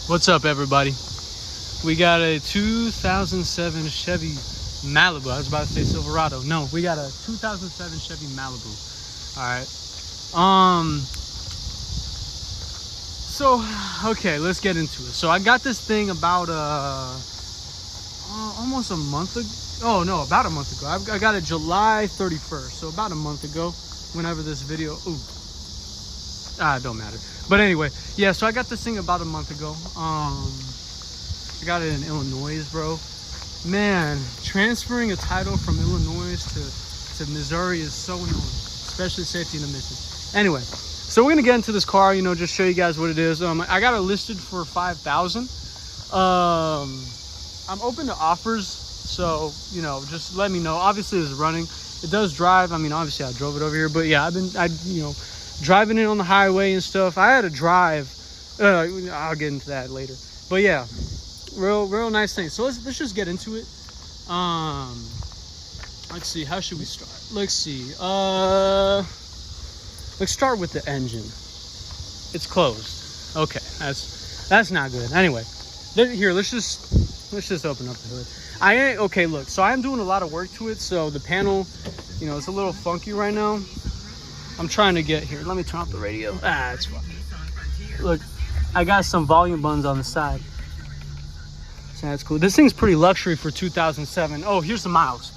What's up, everybody? We got a 2007 Chevy Malibu. I was about to say Silverado. No, we got a 2007 Chevy Malibu. All right. So okay, let's get into it. So I got this thing about almost a month ago. Oh no, about a month ago. I got it July 31st. So about a month ago, whenever this video. It don't matter. But anyway, yeah, so I got this thing about a month ago. I got it in Illinois, bro. Man, transferring a title from Illinois to Missouri is so annoying, especially safety and emissions. Anyway, so we're gonna get into this car, just show you guys what it is. I got it listed for $5,000. I'm open to offers, so just let me know. Obviously, it's running. It does drive. I mean, obviously, I drove it over here, but yeah, driving it on the highway and stuff. I had to drive. I'll get into that later. But yeah, real nice thing. So let's just get into it. Let's see. How should we start? Let's see. Let's start with the engine. It's closed. Okay, that's not good. Anyway, here let's just open up the hood. Okay. Look, so I'm doing a lot of work to it. So the panel, it's a little funky right now. I'm trying to get here. Let me turn off the radio. It's fine. Look, I got some volume buttons on the side. So that's cool. This thing's pretty luxury for 2007. Oh, here's the miles.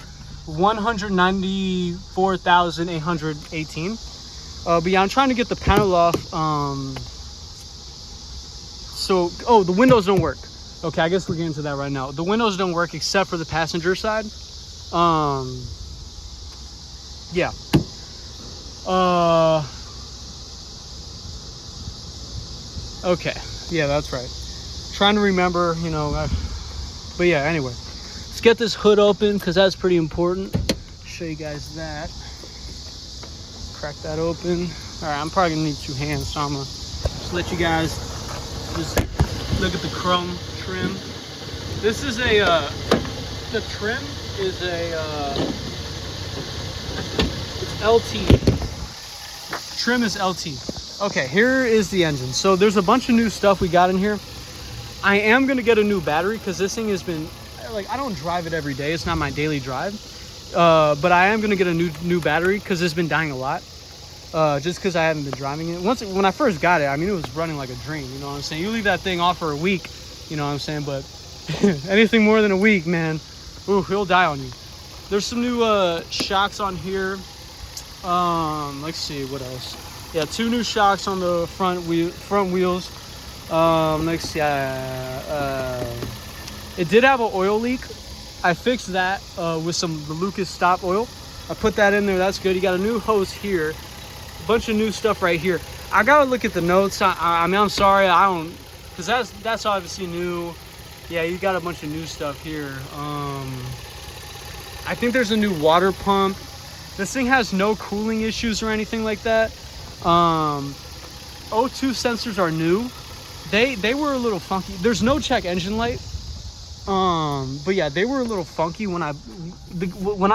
194,818. But yeah, I'm trying to get the panel off. The windows don't work. Okay, I guess we're getting to that right now. The windows don't work except for the passenger side. Yeah. Okay, yeah, that's right. Trying to remember, but yeah, anyway, let's get this hood open because that's pretty important. Show you guys that. Crack that open. All right, I'm probably gonna need two hands, so I'm gonna just let you guys just look at the chrome trim. This is the trim is it's LT. Trim is LT. Okay, here is the engine. So there's a bunch of new stuff we got in here. I am gonna get a new battery because this thing has been I don't drive it every day. It's not my daily drive. But I am gonna get a new battery because it's been dying a lot. Just because I haven't been driving it. When I first got it, I mean, it was running like a dream. You know what I'm saying? You leave that thing off for a week. You know what I'm saying? But anything more than a week, man, he'll die on you. There's some new shocks on here. Let's see what else. Yeah, two new shocks on the front wheels. Let's see. It did have an oil leak. I fixed that with the Lucas stop oil. I put that in there. That's good. You got a new hose here. A bunch of new stuff right here. I gotta look at the notes. I mean, I'm sorry. I don't, because that's obviously new. Yeah, you got a bunch of new stuff here. I think there's a new water pump. This thing has no cooling issues or anything like that. O2 sensors are new. They were a little funky. There's no check engine light. But yeah, they were a little funky when I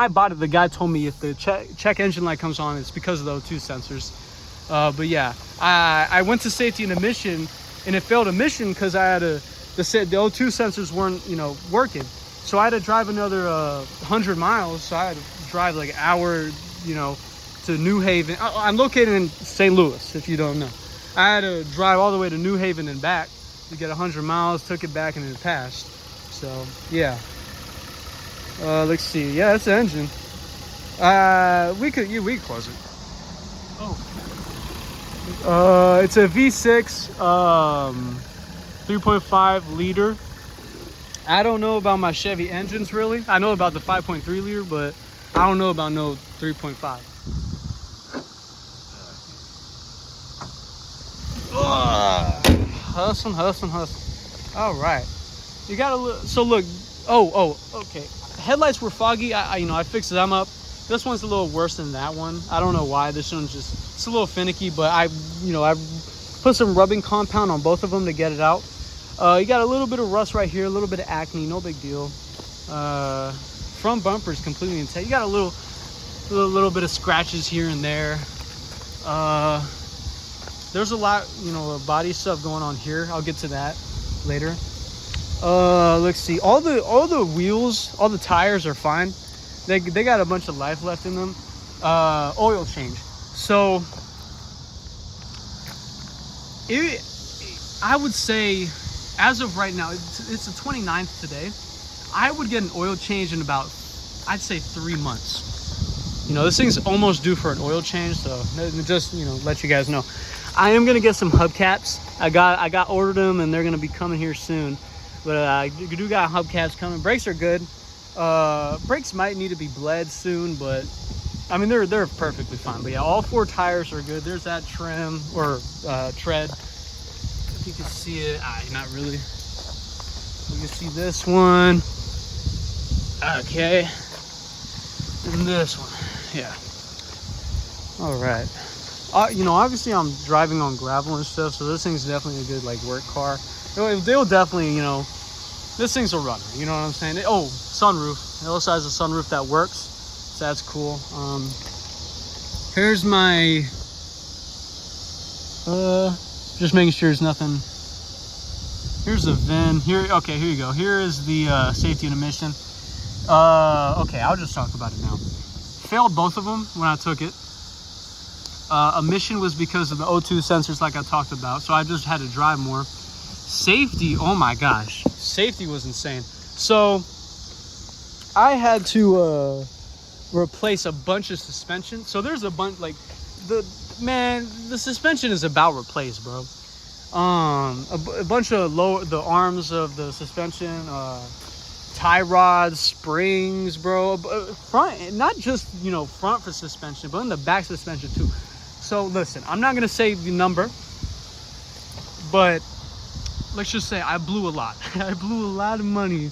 bought it. The guy told me if the check engine light comes on, it's because of the O2 sensors. But yeah, I went to safety and emission, and it failed emission because I had the O2 sensors weren't working. So I had to drive another 100 miles. So I had to drive like an hour, to New Haven. I'm located in St. Louis, if you don't know. I had to drive all the way to New Haven and back to get 100 miles. Took it back and it passed. So yeah. Let's see. Yeah, that's the engine. We could close it. Oh. It's a V6, 3.5 liter. I don't know about my Chevy engines really. I know about the 5.3 liter, but I don't know about no 3.5. Hustling. All right. You got a little. So look. Okay. Headlights were foggy. I fixed them up. This one's a little worse than that one. I don't know why. This one's it's a little finicky, but I put some rubbing compound on both of them to get it out. You got a little bit of rust right here, a little bit of acne, no big deal. Front bumper is completely intact. You got a little bit of scratches here and there. There's a lot, body stuff going on here. I'll get to that. later. Let's see. All the wheels, all the tires are fine. They got a bunch of life left in them. Oil change. So I would say, as of right now, it's the 29th today. I would get an oil change in about, I'd say 3 months. You know, this thing's almost due for an oil change, so just, you know, let you guys know. I am gonna get some hubcaps. I got ordered them, and they're gonna be coming here soon. But I do got hubcaps coming. Brakes are good. Brakes might need to be bled soon, but I mean they're perfectly fine. But yeah, all 4 tires are good. There's that trim or tread. If you can see it, not really. You can see this one. Okay, and this one. Yeah. All right. You know, obviously I'm driving on gravel and stuff, so this thing's definitely a good like work car. They'll definitely, you know, this thing's a runner. You know what I'm saying? Oh, sunroof. It also has a sunroof that works, so that's cool. Here's my. Just making sure there's nothing. Here's the VIN. Here, okay, here you go. Here is the safety and emission. Okay, I'll just talk about it now. Failed both of them when I took it. Emission was because of the O2 sensors, like I talked about, so I just had to drive more. Safety, oh my gosh, safety was insane. So I had to replace a bunch of suspension. So there's a bunch, like the suspension is about replaced, bro. A bunch of the arms of the suspension, tie rods, springs, bro. Front, not just, you know, front for suspension, but in the back suspension too. So listen, I'm not gonna say the number, but let's just say I blew a lot. I blew a lot of money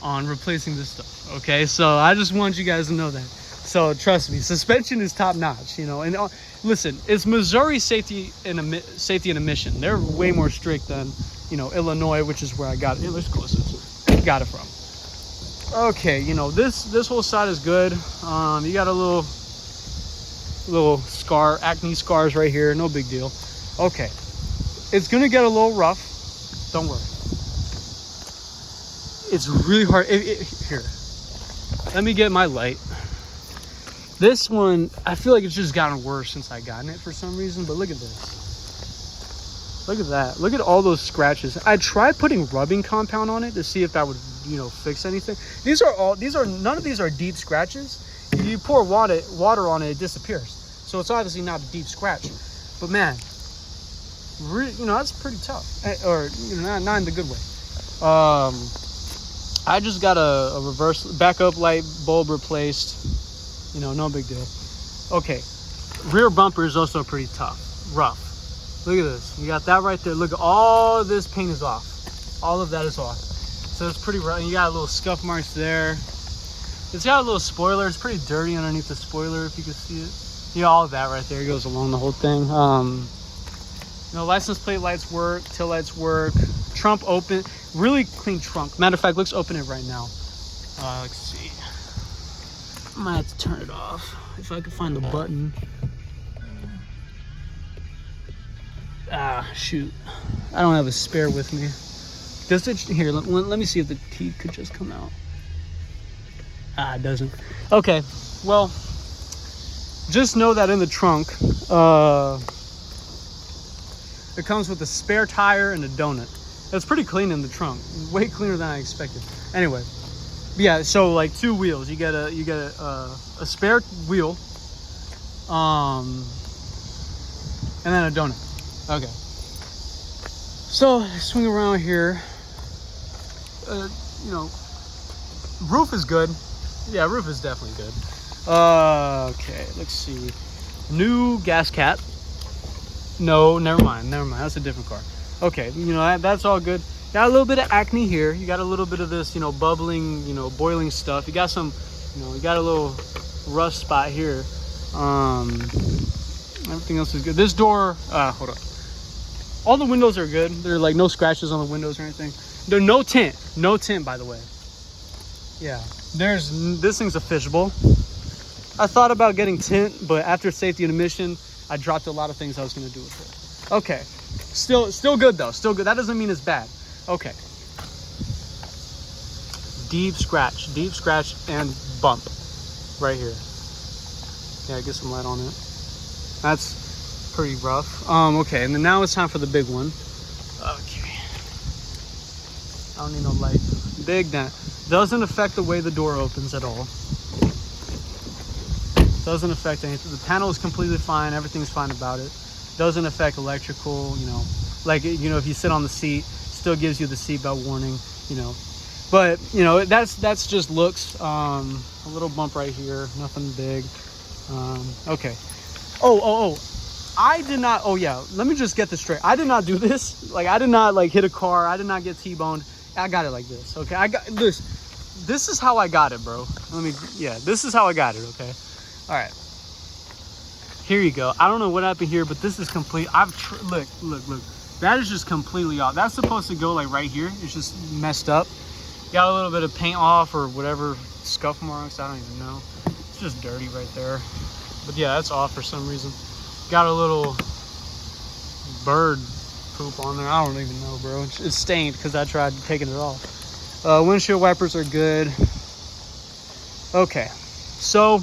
on replacing this stuff. Okay, so I just want you guys to know that. So trust me, suspension is top notch. You know, and listen, it's Missouri safety and emission. They're way more strict than, you know, Illinois, which is where I got it. Let's close this. Got it from. Okay, you know, this whole side is good. You got a little scar, acne scars right here. No big deal. Okay, it's gonna get a little rough. Don't worry. It's really hard. Here, let me get my light. This one, I feel like it's just gotten worse since I gotten it for some reason. But look at this. Look at that. Look at all those scratches. I tried putting rubbing compound on it to see if that would, you know, fix anything. None of these are deep scratches. If you pour water on it, it disappears. So it's obviously not a deep scratch. But man, you know, that's pretty tough. Or, you know, not in the good way. I just got a reverse backup light bulb replaced. You know, no big deal. Okay, rear bumper is also pretty tough, rough. Look at this. You got that right there. Look, all this paint is off. All of that is off. So it's pretty rough. You got a little scuff marks there. It's got a little spoiler. It's pretty dirty underneath the spoiler, if you can see it. Yeah, all of that right there goes along the whole thing. You know, license plate lights work, tail lights work. Trunk open, really clean trunk. Matter of fact, let's open it right now. Let's see. I might have to turn it off if I can find the button. Shoot. I don't have a spare with me. Does it? Here, let me see if the teeth could just come out. It doesn't. Okay, well, just know that in the trunk, it comes with a spare tire and a donut. It's pretty clean in the trunk. Way cleaner than I expected. Anyway. Yeah, so like 2 wheels. You get a spare wheel, and then a donut. Okay. So swing around here. You know, roof is good. Yeah, roof is definitely good. Okay, let's see. New gas cap. No, never mind. That's a different car. Okay, you know, that's all good. Got a little bit of acne here. You got a little bit of this, you know, bubbling, you know, boiling stuff. You got some, you know, you got a little rust spot here. Everything else is good. This door, hold up. All the windows are good. There are like no scratches on the windows or anything. There's no tint. No tint, by the way. Yeah. This thing's a fishbowl. I thought about getting tint, but after safety and emission, I dropped a lot of things I was going to do with it. Okay. Still good though. Still good. That doesn't mean it's bad. Okay. Deep scratch and bump right here. Yeah, get some light on it. That's pretty rough. Okay, and then now it's time for the big one. Okay. I don't need no light. Big dent. Doesn't affect the way the door opens at all. Doesn't affect anything. The panel is completely fine. Everything's fine about it. Doesn't affect electrical, you know. Like, you know, if you sit on the seat, still gives you the seatbelt warning, you know. But, you know, that's just looks. A little bump right here. Nothing big. Okay. Oh. I did not. Oh, yeah. Let me just get this straight. I did not do this. Like, I did not, like, hit a car. I did not get T-boned. I got it like this. Okay. I got this. This is how I got it, bro. This is how I got it. Okay. All right. Here you go. I don't know what happened here, but this is complete. Look. That is just completely off. That's supposed to go like right here. It's just messed up. Got a little bit of paint off or whatever, scuff marks. I don't even know. It's just dirty right there. But yeah, that's off for some reason. Got a little bird poop on there. I don't even know, bro. It's stained because I tried taking it off. Windshield wipers are good. Okay, so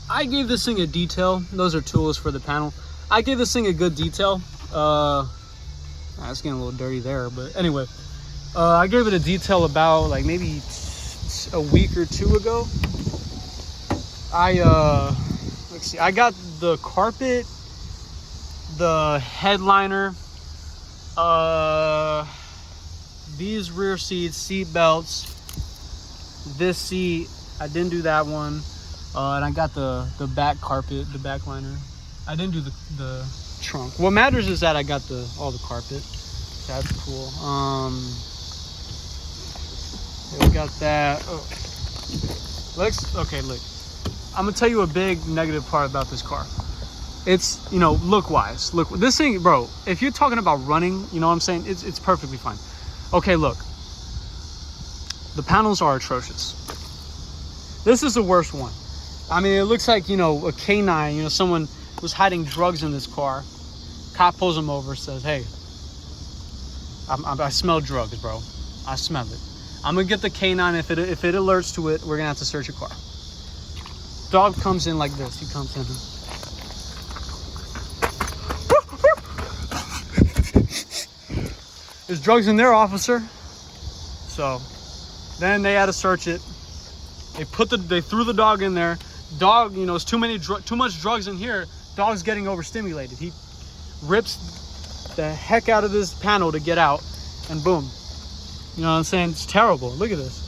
I gave this thing a detail. Those are tools for the panel. I gave this thing a good detail. It's getting a little dirty there, but anyway, I gave it a detail about like maybe a week or two ago. Let's see, I got the carpet, the headliner, these rear seats, seat belts, this seat, I didn't do that one, and I got the back carpet, the back liner. I didn't do the trunk. What matters is that I got all the carpet. That's cool. Yeah, we got that. Oh. Okay, look. I'm gonna tell you a big negative part about this car. It's, you know, look wise. Look, this thing, bro, if you're talking about running, you know what I'm saying? It's perfectly fine. Okay, look. The panels are atrocious. This is the worst one. I mean, it looks like, you know, a canine, you know, someone was hiding drugs in this car. Cop pulls him over, says, hey, I smell drugs, bro. I smell it. I'm gonna get the canine. If it alerts to it, we're gonna have to search your car. Dog comes in like this. He comes in. There's drugs in there, officer. So then they had to search it. They threw the dog in there. Dog, you know, it's too much drugs in here. Dog's getting overstimulated. He rips the heck out of this panel to get out, and boom. You know what I'm saying? It's terrible. Look at this.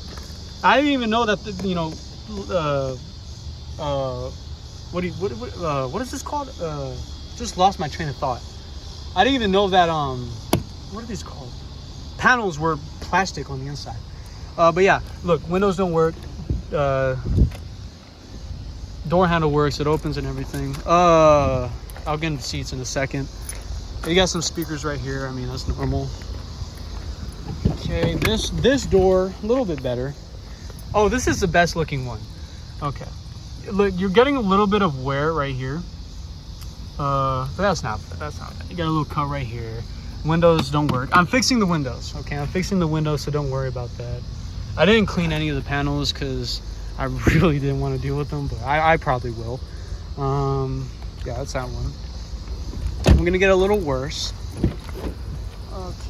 I didn't even know that, you know, what is this called? Just lost my train of thought. I didn't even know that, what are these called? Panels were plastic on the inside. But yeah, look, windows don't work. Door handle works, it opens and everything. I'll get into the seats in a second. You got some speakers right here. I mean, that's normal. Okay, this door, a little bit better. Oh, this is the best looking one. Okay. Look, you're getting a little bit of wear right here. But that's not bad. You got a little cut right here. Windows don't work. I'm fixing the windows, okay? I'm fixing the windows, so don't worry about that. I didn't clean any of the panels because I really didn't want to deal with them, but I probably will. Yeah, that's that one. I'm gonna get a little worse. Okay.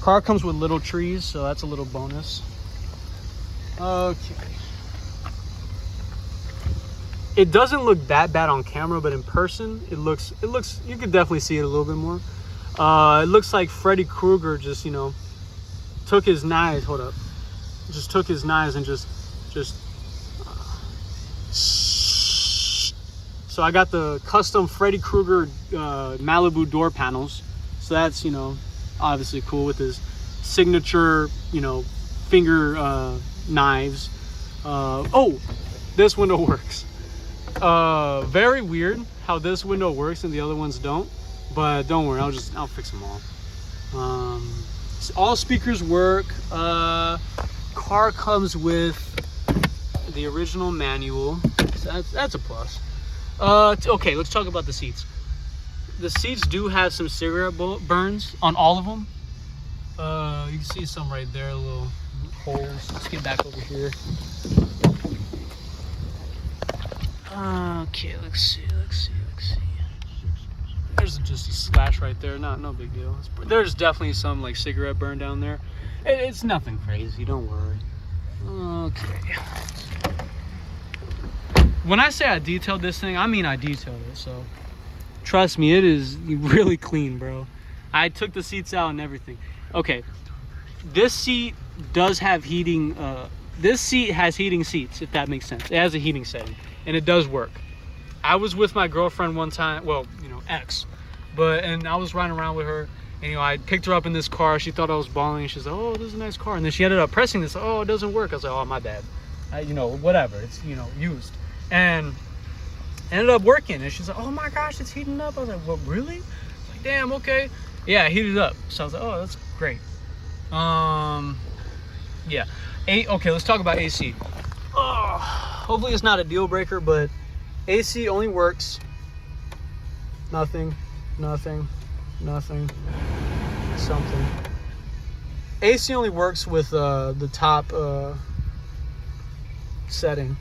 Car comes with little trees, so that's a little bonus. Okay. It doesn't look that bad on camera, but in person, it looks, you could definitely see it a little bit more. It looks like Freddy Krueger just, you know, took his knives, just took his knives and just so I got the custom Freddy Krueger Malibu door panels. So that's, you know, obviously cool with his signature, you know, finger knives. Oh, this window works. Very weird how this window works and the other ones don't, but don't worry, I'll fix them all. All speakers work. Car comes with the original manual, so that's a plus. Okay, let's talk about the seats. The seats do have some cigarette burns on all of them. You can see some right there, little holes. Let's get back over here. Okay, let's see. There's just a slash right there. No big deal. There's definitely some like cigarette burn down there. It's nothing crazy. Don't worry. Okay. When I say I detailed this thing, I mean I detailed it. So trust me, it is really clean, bro. I took the seats out and everything. Okay. This seat does have heating. This seat has heating seats, if that makes sense. It has a heating setting, and it does work. I was with my girlfriend one time, well, ex, and I was riding around with her, and I picked her up in this car. She thought I was balling. She's like, "Oh, this is a nice car," and then she ended up pressing this. "Oh, it doesn't work." I was like, "Oh, my bad." Whatever. It's used, and ended up working. And she's like, "Oh my gosh, it's heating up." I was like, "What, really?" I was like, "Damn, okay." Yeah, it heated up. So I was like, "Oh, that's great." Yeah. Okay, let's talk about AC. Hopefully it's not a deal breaker, but AC only works. Nothing. Something. AC only works with the top setting.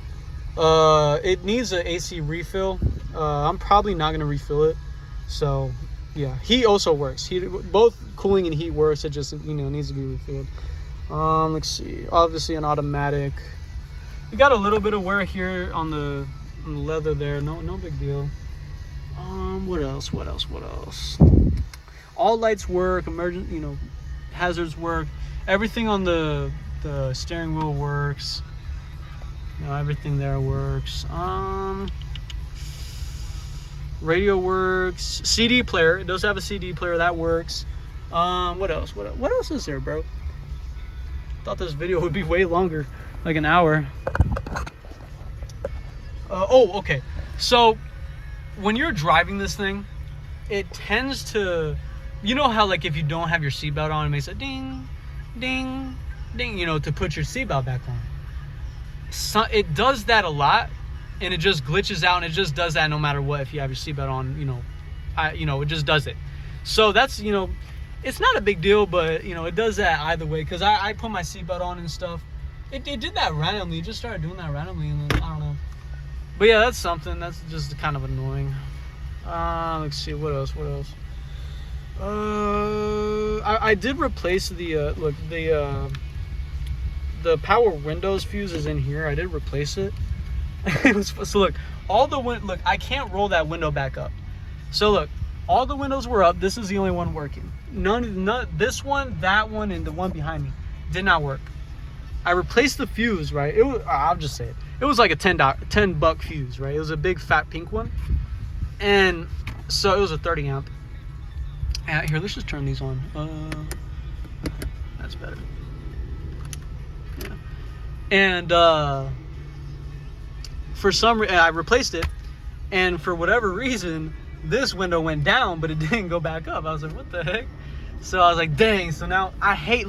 It needs an AC refill. I'm probably not gonna refill it. So yeah, heat also works. Both cooling and heat works. It just needs to be refilled. Let's see. Obviously an automatic. We got a little bit of wear here on the leather there. No big deal. What else? All lights work. Emergent, hazards work. Everything on the steering wheel works. Everything there works. Radio works. CD player. It does have a CD player that works. What else? What else is there, bro? Thought this video would be way longer, like an hour. Okay. So when you're driving this thing, it tends to, how like if you don't have your seatbelt on, it makes a ding, ding, ding, to put your seatbelt back on. So it does that a lot, and it just glitches out, and it just does that no matter what. If you have your seatbelt on, it just does it. So that's, it's not a big deal, but it does that either way. Cause I put my seatbelt on and stuff. It did that randomly. It just started doing that randomly, and then I don't know. But yeah, that's something. That's just kind of annoying. Let's see, what else? I did replace the the power windows fuse is in here. I did replace it. So look, look, I can't roll that window back up. So look, all the windows were up. This is the only one working. None. This one, that one, and the one behind me did not work. I replaced the fuse, right? I'll just say it. It was like a $10 fuse, right? It was a big fat pink one, and so it was a 30 amp. Here, let's just turn these on. That's better. Yeah. And for some reason, I replaced it, and for whatever reason, this window went down, but it didn't go back up. I was like, what the heck? So I was like, dang. So now I hate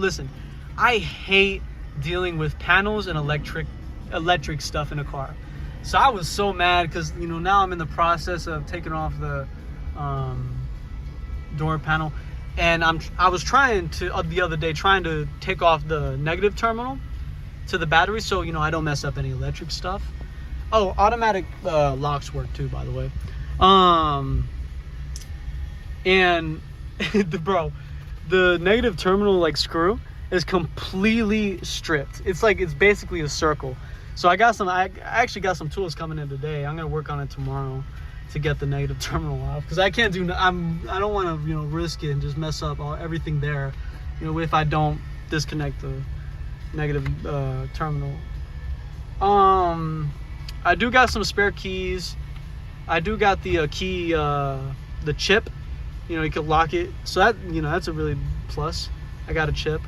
dealing with panels and electric stuff in a car. So I was so mad because now I'm in the process of taking off the door panel, and I was trying to the other day to take off the negative terminal to the battery, so I don't mess up any electric stuff. Oh, automatic locks work too, by the way. And the negative terminal screw is completely stripped. It's basically a circle. So I actually got some tools coming in today. I'm gonna work on it tomorrow to get the negative terminal off, because I can't do. I don't want to risk it and just mess up everything there. If I don't disconnect the negative terminal. I do got some spare keys. I do got the key, the chip. You can lock it. So that that's a really plus. I got a chip.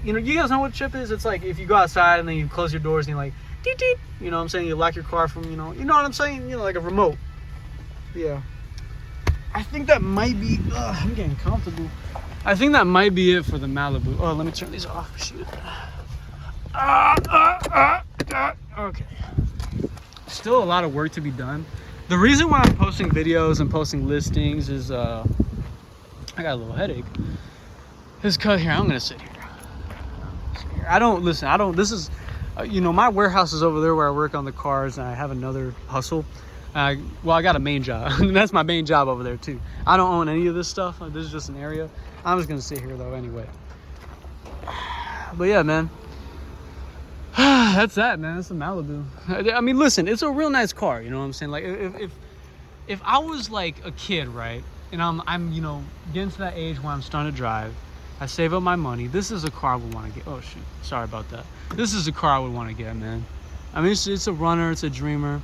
You guys know what chip is? It's like if you go outside and then you close your doors and you're like, deep, deep. You know what I'm saying? You lock your car from, you know what I'm saying? Like a remote. Yeah. I think that might be, I'm getting comfortable. I think that might be it for the Malibu. Oh, let me turn these off. Shoot. Okay. Still a lot of work to be done. The reason why I'm posting videos and posting listings is I got a little headache. Is cut here. I'm gonna sit here. I don't listen. I don't. This is, you know, my warehouse is over there where I work on the cars, and I have another hustle. Well, I got a main job. That's my main job over there too. I don't own any of this stuff. This is just an area. I'm just gonna sit here though anyway. But yeah, man. That's that, man. That's a Malibu. I mean, listen, it's a real nice car. You know what I'm saying? Like, if I was like a kid, right, and I'm you know, getting to that age where I'm starting to drive, I save up my money. This is a car I would want to get. Oh shoot, sorry about that. This is a car I would want to get, man. I mean, it's a runner. It's a dreamer.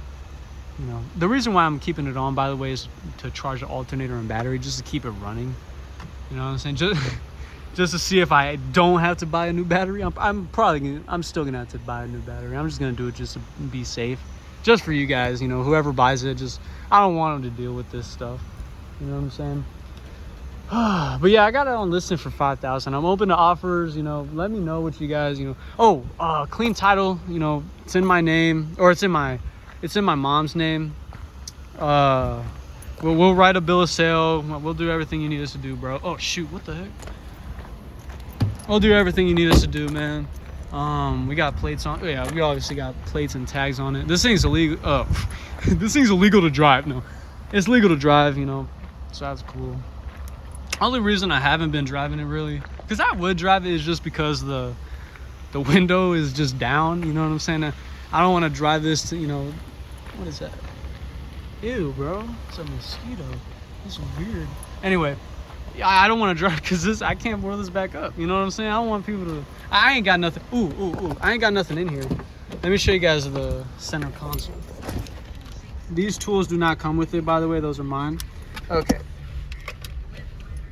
You know, the reason why I'm keeping it on, by the way, is to charge the alternator and battery, just to keep it running. You know what I'm saying? Just to see if I don't have to buy a new battery. I'm still gonna have to buy a new battery. I'm just gonna do it just to be safe, just for you guys. You know, whoever buys it, I don't want them to deal with this stuff. You know what I'm saying? But yeah, I got it on listing for $5,000. I'm open to offers. You know, let me know what you guys. You know, clean title. You know, it's in my name, or it's in my mom's name. We'll write a bill of sale. We'll do everything you need us to do, bro. Oh shoot, what the heck? We'll do everything you need us to do, man. We got plates on. Yeah, we obviously got plates and tags on it. This thing's illegal. This thing's illegal to drive. No, it's legal to drive. You know, so that's cool. Only reason I haven't been driving it really, because I would drive it, is just because the window is just down. You know what I'm saying? I don't want to drive this to, you know, what is that? Ew, bro, it's a mosquito. It's weird. Anyway, I don't want to drive because I can't boil this back up. You know what I'm saying? I don't want people to. I ain't got nothing. Ooh. I ain't got nothing in here. Let me show you guys the center console. These tools do not come with it, by the way. Those are mine. Okay.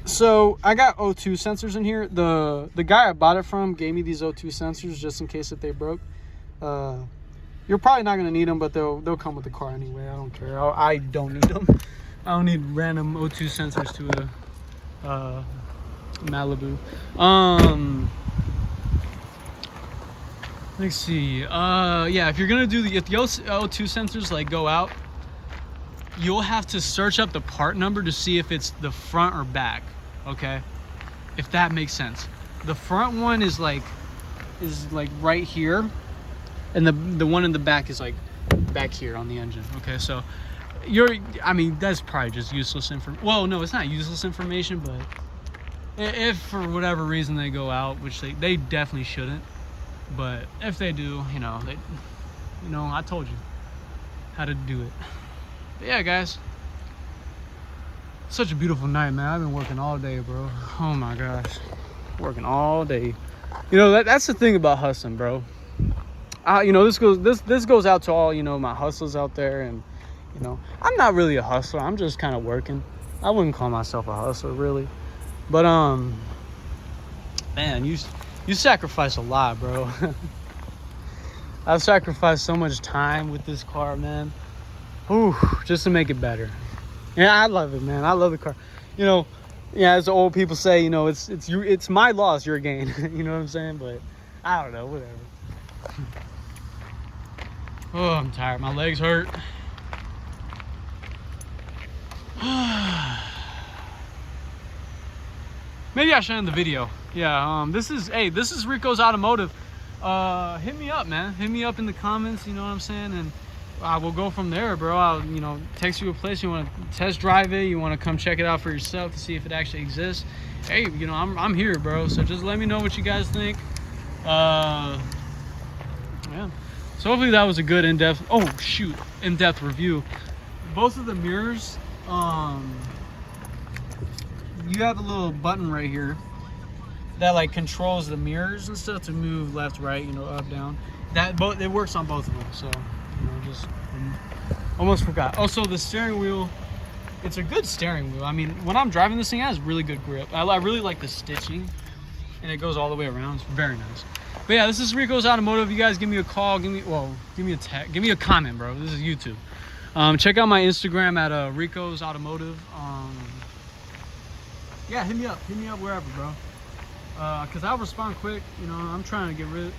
So I got O2 sensors in here. The guy I bought it from gave me these O2 sensors just in case if they broke. You're probably not gonna need them, but they'll come with the car anyway. I don't care. I don't need them. I don't need random O2 sensors to a Malibu. Let's see. Yeah, if you're gonna do if the O2 sensors like go out, you'll have to search up the part number to see if it's the front or back. Okay, if that makes sense. The front one is like right here, and the one in the back is like back here on the engine. Okay, so I mean, that's probably just useless information. Well, no, it's not useless information, but if for whatever reason they go out, which they definitely shouldn't, but if they do, you know, I told you how to do it. But yeah, guys, such a beautiful night, man. I've been working all day, bro. Oh my gosh, working all day. You know, that's the thing about hustling, bro. You know, this goes out to all, you know, my hustlers out there. And you know, I'm not really a hustler. I'm just kind of working. I wouldn't call myself a hustler, really. But man, you sacrifice a lot, bro. I've sacrificed so much time with this car, man. Ooh, just to make it better. Yeah, I love it, man. I love the car. You know, yeah, as the old people say, you know, it's my loss, your gain. You know what I'm saying? But I don't know, whatever. Oh, I'm tired. My legs hurt. Maybe I should end the video. Yeah, this is Rico's Automotive. Hit me up, man. Hit me up in the comments, you know what I'm saying? And we'll go from there, bro. I'll, you know, text you a place you want to test drive it, you want to come check it out for yourself to see if it actually exists. Hey, you know, I'm here, bro. So just let me know what you guys think. Yeah. So hopefully that was a good in-depth review. Both of the mirrors, you have a little button right here that like controls the mirrors and stuff to move left, right, you know, up, down. It works on both of them. So, you know, just almost forgot. Also, the steering wheel, it's a good steering wheel. I mean, when I'm driving this thing, it has really good grip. I really like the stitching, and it goes all the way around. It's very nice. But yeah, this is Rico's Automotive. You guys give me a call, give me a text, give me a comment, bro. This is YouTube. Check out my Instagram at Rico's Automotive. Yeah, hit me up wherever, bro. Cause I'll respond quick. You know, I'm trying to get rid.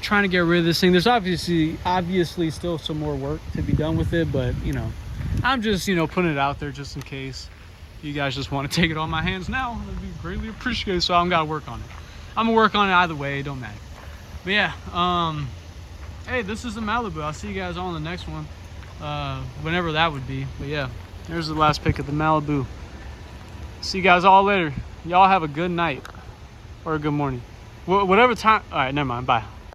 trying to get rid of this thing. There's obviously still some more work to be done with it, but you know, I'm just, you know, putting it out there just in case you guys just want to take it on my hands now. That'd be greatly appreciated. So I'm gotta work on it. I'm gonna work on it either way, it don't matter. But yeah, hey, this is the Malibu. I'll see you guys on the next one, whenever that would be. But yeah, there's the last pick of the Malibu. See you guys all later. Y'all have a good night or a good morning, whatever time. All right, never mind, bye.